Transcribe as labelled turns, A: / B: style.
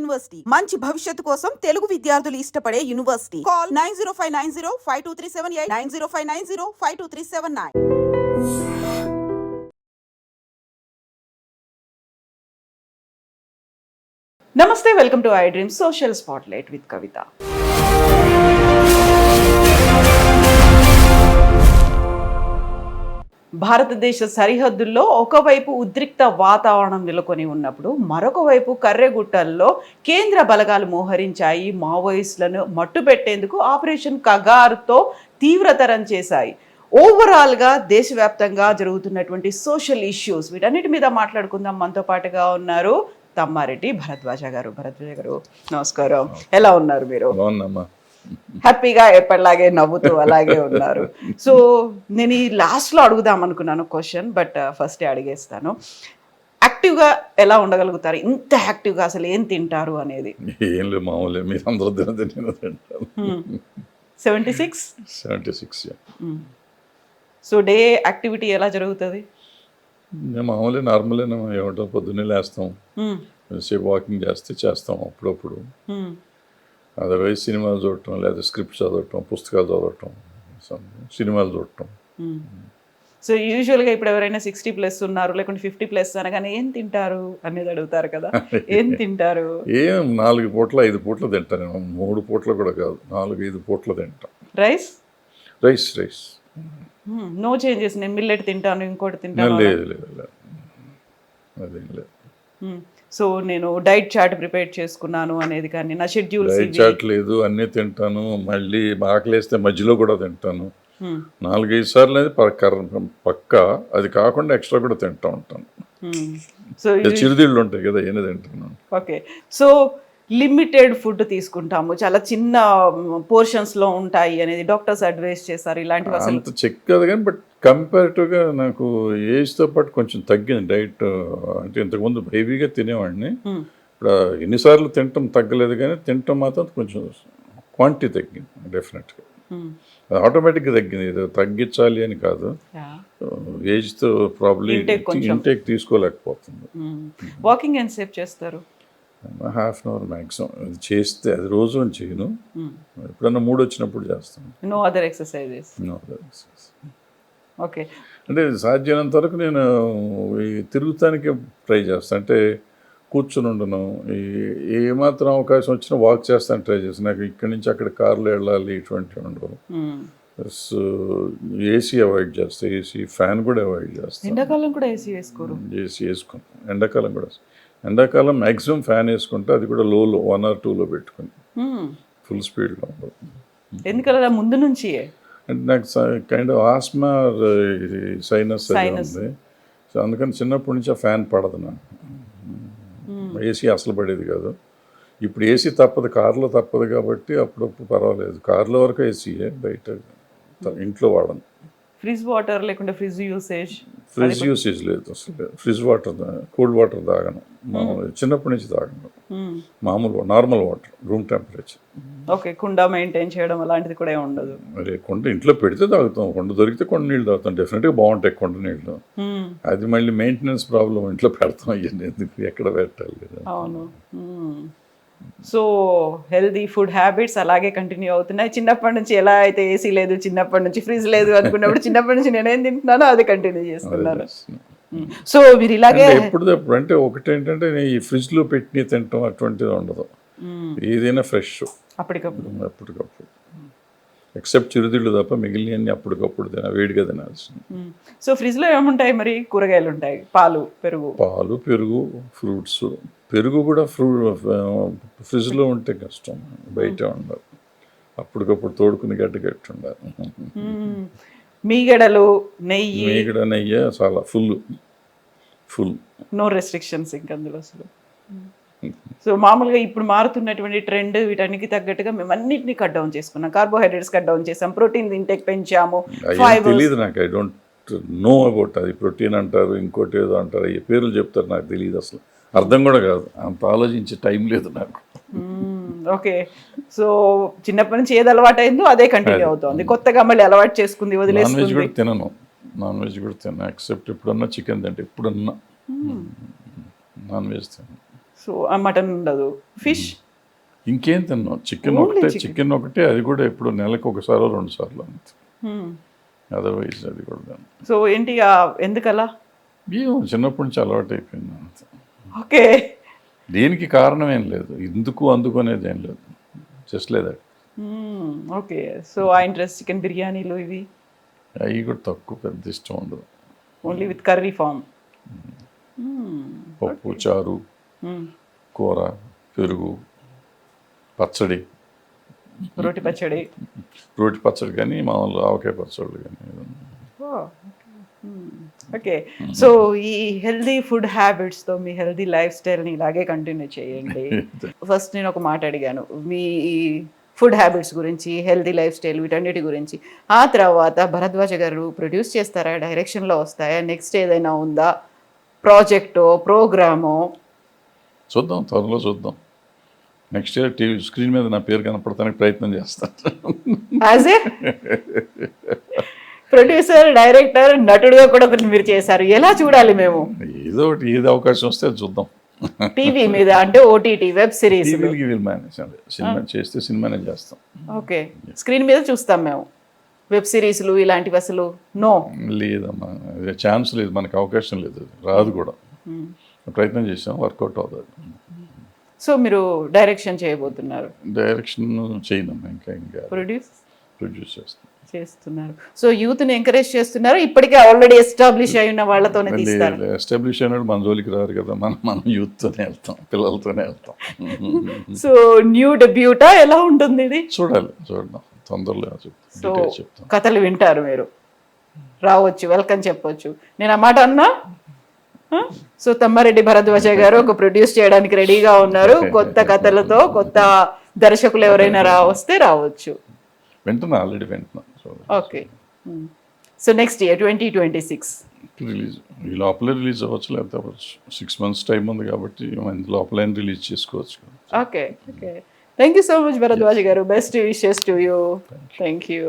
A: University మంచి భవిష్యత్తు కోసం తెలుగు విద్యార్థులు ఇష్టపడే యూనివర్సిటీ. కాల్ 9059052378 9059052379. నమస్తే, welcome to I dream social spotlight with Kavitha. భారతదేశ సరిహద్దుల్లో ఒకవైపు ఉద్రిక్త వాతావరణం నెలకొని ఉన్నప్పుడు మరొక వైపు కర్రెగుట్టల్లో కేంద్ర బలగాలు మోహరించాయి. మావోయిస్టులను మట్టుపెట్టేందుకు ఆపరేషన్ కగార్తో తీవ్రతరం చేశాయి. ఓవరాల్గా దేశవ్యాప్తంగా జరుగుతున్నటువంటి సోషల్ ఇష్యూస్, వీటన్నిటి మీద మాట్లాడుకుందాం. మనతో పాటుగా ఉన్నారు తమ్మారెడ్డి భరద్వాజ గారు. భరద్వాజ గారు నమస్కారం, ఎలా ఉన్నారు మీరు? హ్యాపీగా ఎప్పటిలాగే నవ్వుతూ అలాగే ఉన్నారు. సో నేను ఈ లాస్ట్లో అడుగుదాం అనుకున్నాను క్వశ్చన్, బట్ ఫస్టే అడిగేస్తాను. యాక్టివ్గా ఎలా ఉండగలుగుతారు? ఇంత యాక్టివ్గా అసలు ఏం తింటారు అనేది?
B: ఏం లేదు, మామూలే. మీరు అందరూ తింటారు.
A: 76. సో డే యాక్టివిటీ ఎలా జరుగుతుంది?
B: మామూలే, నార్మలే. ఏమంటాం, పొద్దున్నే లేస్తాం, సేపు వాకింగ్ చేస్తాం అప్పుడప్పుడు. అదర్వైజ్ సినిమాలు చూడటం, లేదా స్క్రిప్ట్ చదవటం, పుస్తకాలు చదవటం, సినిమాలు చూడటం.
A: సో యూజువల్గా ఇప్పుడు ఎవరైనా 60+ ఉన్నారు, లేకుంటే 50+ అనగానే ఏం తింటారు అనేది అడుగుతారు కదా. ఏం తింటారు?
B: 4 పూట్ల 5 పూట్ల తింటాను. 3 పూట్ల కూడా కాదు, 4-5 పూట్ల తింటాం.
A: రైస్. No changes. నేను మిల్లెట్ తింటాను, ఇంకోటి తింటాను.
B: లేదు, అదేం లేదు.
A: సో నేను డైట్ చార్ట్ ప్రిపేర్ చేసుకున్నాను అనేది కానీ, నా షెడ్యూల్
B: డైట్ చార్ట్ లేదు, అన్నీ తింటాను. మళ్ళీ ఆకలేస్తే మధ్యలో కూడా తింటాను. 4-5 సార్లు అనేది పక్కా. అది కాకుండా ఎక్స్ట్రా కూడా తింటూ ఉంటాను.
A: సో
B: చిరుతిళ్ళు ఉంటాయి కదా, ఏమి తింటాను.
A: ఓకే. సో లిమిటెడ్ ఫుడ్ తీసుకుంటాము, చాలా చిన్న పోర్షన్స్లో ఉంటాయి అనేది డాక్టర్స్ అడ్వైస్ చేస్తారు. ఇలాంటివి
B: అంత చెక్ కాదు కానీ, బట్ కంపారిటివ్గా నాకు ఏజ్తో పాటు కొంచెం తగ్గింది డైట్. అంటే ఇంతకుముందు హెవీగా తినేవాడిని. ఇప్పుడు ఎన్నిసార్లు తినటం తగ్గలేదు, కానీ తినటం మాత్రం కొంచెం క్వాంటిటీ తగ్గింది డెఫినెట్గా. అది ఆటోమేటిక్గా తగ్గింది, ఏదో తగ్గించాలి అని కాదు. ఏజ్తో ప్రాబ్లీ ఇంటేక్ తీసుకోలేకపోతుంది.
A: వాకింగ్ ఎంతసేపు చేస్తారు?
B: ½ an hour మ్యాక్సిమం. అది చేస్తే, అది రోజు అని చేయను, ఎప్పుడన్నా మూడు వచ్చినప్పుడు చేస్తాను.
A: No other exercises? ఓకే.
B: అంటే సాధ్యమైనంత వరకు నేను తిరుగుతానికి ట్రై చేస్తాను. అంటే కూర్చుని ఉండను. ఏమాత్రం అవకాశం వచ్చినా వాక్ చేస్తాను ట్రై చేస్తాను. నాకు ఇక్కడి నుంచి అక్కడ కార్లో వెళ్ళాలి, ఇటువంటివి ఉండవు. సో ఏసీ అవాయిడ్ చేస్తాను. ఏసీ, ఫ్యాన్ కూడా అవాయిడ్ చేస్తాను.
A: ఎండాకాలం కూడా ఏసీ వేసుకోరు?
B: ఏసీ వేసుకుని ఎండాకాలం మ్యాక్సిమం ఫ్యాన్ వేసుకుంటే, అది కూడా లోలో 1 or 2లో పెట్టుకుని, ఫుల్ స్పీడ్లో ఉండదు.
A: ఎందుకలా ముందు నుంచి?
B: అంటే నాకు కైండ్ ఆఫ్ ఆస్మా, సైనస్ ఉంది. సో అందుకని చిన్నప్పటి నుంచి ఆ ఫ్యాన్ పడదు నాకు. ఏసీ అసలు పడేది కాదు. ఇప్పుడు ఏసీ తప్పదు, కార్లో తప్పదు కాబట్టి అప్పుడప్పుడు పర్వాలేదు. కార్లో వరకు ఏసీయే, బయట ఇంట్లో వాడను.
A: ఫ్రిజ్ వాటర్ లేకుంటే ఫ్రిజ్ యూసేజ్
B: లేదు అసలు. ఫ్రిజ్ వాటర్, కూల్డ్ వాటర్ తాగను. చిన్నప్పటి నుంచి తాగను. మామూలు normal water, room temperature.
A: Okay. కుండ మెయింటైన్ చేయడం అలాంటిది కూడా ఉండదు?
B: మరి కుండ ఇంట్లో పెడితే తాగుతాం, కుండ దొరికితే కొండ నీళ్ళు తాగుతాం. డెఫినెట్గా బాగుంటాయి కొండ నీళ్ళు. అది మళ్ళీ మెయింటెనెన్స్ ప్రాబ్లం, ఇంట్లో పెడతాం అయ్యండి, ఎందుకు ఎక్కడ పెట్టాలి కదా.
A: అవును. సో హెల్దీ ఫుడ్ హ్యాబిట్స్ అలాగే కంటిన్యూ అవుతున్నాయి. చిన్నప్పటి నుంచి ఎలా అయితే ఏసీ లేదు, చిన్నప్పటి నుంచి ఫ్రిడ్జ్ లేదు అనుకున్నప్పుడు, చిన్నప్పటి నుంచి నేనేం తింటున్నానో అది కంటిన్యూ చేస్తున్నాను. సో మీరు ఇలాగే
B: ఎప్పుడు అంటే ఒకటేంటంటే, ఈ ఫ్రిడ్జ్లో పెట్టి తింటాం అటువంటిది ఉండదు. ఏదైనా ఫ్రెష్ అప్పటికప్పుడు. ఎక్సెప్ట్ చిరుతిళ్ళు తప్ప మిగిలినవన్నీ అప్పటికప్పుడు వేడిగా తినాల్సింది.
A: సో ఫ్రిడ్జ్లో ఏముంటాయి మరి? కూరగాయలు ఉంటాయి, పాలు, పెరుగు,
B: ఫ్రూట్స్. పెరుగు కూడా ఫ్రిడ్జ్లో ఉంటే కష్టం, బయట ఉండాలి. అప్పటికప్పుడు తోడుకుని గట్టి ఉండాలి.
A: మీగడలు, నెయ్యి
B: చాలా ఫుల్.
A: నో రెస్ట్రిక్షన్స్ ఇంకా అందులో అసలు. సో మామూలుగా ఇప్పుడు మారుతున్నటువంటి ట్రెండ్, వీటన్నికి తగ్గట్టుగా మేము అన్నింటినీ కట్ డౌన్ చేసుకున్నాం. కార్బోహైడ్రేట్స్ కట్ డౌన్ చేసాం, ప్రోటీన్ ఇంటేక్ పెంచాము.
B: తెలియదు నాకు, ఐ డోంట్ నో అబౌట్ అది. ప్రోటీన్ అంటారు, ఇంకోటి ఏదో అంటారు, ఈ పేర్లు చెప్తారు, నాకు తెలియదు అసలు. అర్థం కూడా కాదు, అంత ఆలోచించే టైం లేదు నాకు.
A: ఓకే. సో చిన్నప్పటి నుంచి ఏది అలవాటు అయిందో అదే కంటిన్యూ అవుతుంది. కొత్తగా మళ్ళీ అలవాటు చేసుకుంది, వదిలేసుకుంది.
B: నాన్ వెజ్ కూడా తినను, ఎక్సెప్ట్ ఎప్పుడన్నా చికెన్ తింటే, ఎప్పుడన్నా నాన్ వెజ్ తినను.
A: సో మటన్ ఉండదు, ఫిష్
B: ఇంకేం తిన్నాం, చికెన్
A: Only
B: ఒకటే,
A: chicken.
B: చికెన్ ఒకటే, అది కూడా ఎప్పుడు నెలకు ఒకసారో 2 సార్లు అంతే. అదర్వైజ్ అది కూడా తినం.
A: సో ఏంటి ఎందుకలా?
B: ఏమో చిన్నప్పటి నుంచి అలవాటు అయిపోయింది అంతే.
A: ఓకే.
B: దేనికి కారణం ఏం లేదు, ఇందుకు అందుకు అనేది ఏం లేదు, జస్ట్ లేదా.
A: ఓకే. సో ఆ ఇంట్రెస్ట్ చికెన్ బిర్యానీలు ఇవి
B: అవి కూడా తక్కువ, పెద్ద ఇష్టం ఉండదు.
A: Only with curry form.
B: పప్పు, చారు, కూర, పెరుగు, పచ్చడి,
A: రోటి పచ్చడి.
B: రోటి పచ్చడి కానీ మామూలు ఆవకాయ పచ్చడి కానీ ఏదన్నా.
A: ఓకే. సో ఈ హెల్దీ ఫుడ్ హ్యాబిట్స్తో మీ హెల్దీ లైఫ్ స్టైల్ని ఇలాగే కంటిన్యూ చేయండి. ఫస్ట్ నేను ఒక మాట అడిగాను మీ ఫుడ్ హ్యాబిట్స్ గురించి, హెల్దీ లైఫ్ స్టైల్, వీటన్నిటి గురించి. ఆ తర్వాత భరద్వాజ గారు ప్రొడ్యూస్ చేస్తారా, డైరెక్షన్లో వస్తాయా, నెక్స్ట్ ఏదైనా ఉందా ప్రాజెక్టో ప్రోగ్రామో?
B: చూద్దాం, త్వరలో చూద్దాం. నెక్స్ట్ ఇయర్ టీవీ స్క్రీన్ మీద నా పేరు కనపడటానికి ప్రయత్నం చేస్తాను.
A: యాజ్ ఏ ప్రొడ్యూసర్, డైరెక్టర్, నటుడుగా కూడా మీరు చేశారు. ఎలా చూడాలి మేము?
B: ఏదో ఒకటి, ఏది అవకాశం వస్తే అది చూద్దాం.
A: టీవీ మీద అంటే ఓటీటీ, వెబ్ సిరీస్.
B: టీవీకి వీల్ మేనేజ్, సినిమా చేస్తే సినిమానే చేస్తాం.
A: ఓకే. స్క్రీన్ మీద చూస్తాం మేము. వెబ్ సిరీస్లు ఇలాంటివి అసలు నో.
B: లేదమ్మా, ఛాన్స్ లేదు, మనకు అవకాశం లేదు, రాదు కూడా. ప్రయత్నం చేసాం, వర్కౌట్ అవుతుంది.
A: సో మీరు డైరెక్షన్ చేయబోతున్నారు?
B: డైరెక్షన్ చేయనమ్మా, ఇంకా
A: ప్రొడ్యూస్
B: చేస్తాం.
A: చేస్తున్నారు. సో యూత్ని ఎంకరేజ్ చేస్తున్నారు. ఇప్పటికే ఆల్రెడీ ఎస్టాబ్లిష్ అయిన వాళ్ళతోనే తీస్తారు.
B: ఎస్టాబ్లిష్ అయినాడు మన జోలికి రారు కదా, మనం యూత్తోనే వెళ్తాం, పిల్లలతోనే వెళ్తాం.
A: సో న్యూ డెబ్యూటా ఎలా ఉంటుంది ఇది?
B: చూద్దాం తొందరలో
A: సో
B: చెప్తాం.
A: కథలు వింటారు మీరు, రావచ్చు, వెల్కమ్ చెప్పొచ్చు. నేను ఆ మాట అన్నా. సో తమ్మారెడ్డి భరద్వాజ గారు ఒక ప్రొడ్యూస్ చేయడానికి రెడీగా ఉన్నారు. కొత్త కథలతో, కొత్త దర్శకులు ఎవరైనా వస్తే రావచ్చు.
B: వింటున్నా, ఆల్రెడీ వింటున్నా.
A: Okay. So next year 2026
B: release, ఈ లోపలే రిలీజ్ అవ్వచ్చు, లేకపోతే అవ్వచ్చు. 6 months టైం ఉంది కాబట్టి లోపలే రిలీజ్ చేసుకోవచ్చు.
A: Okay. Thank you so much Bharadwaj గారు. Best wishes to you. Thank you.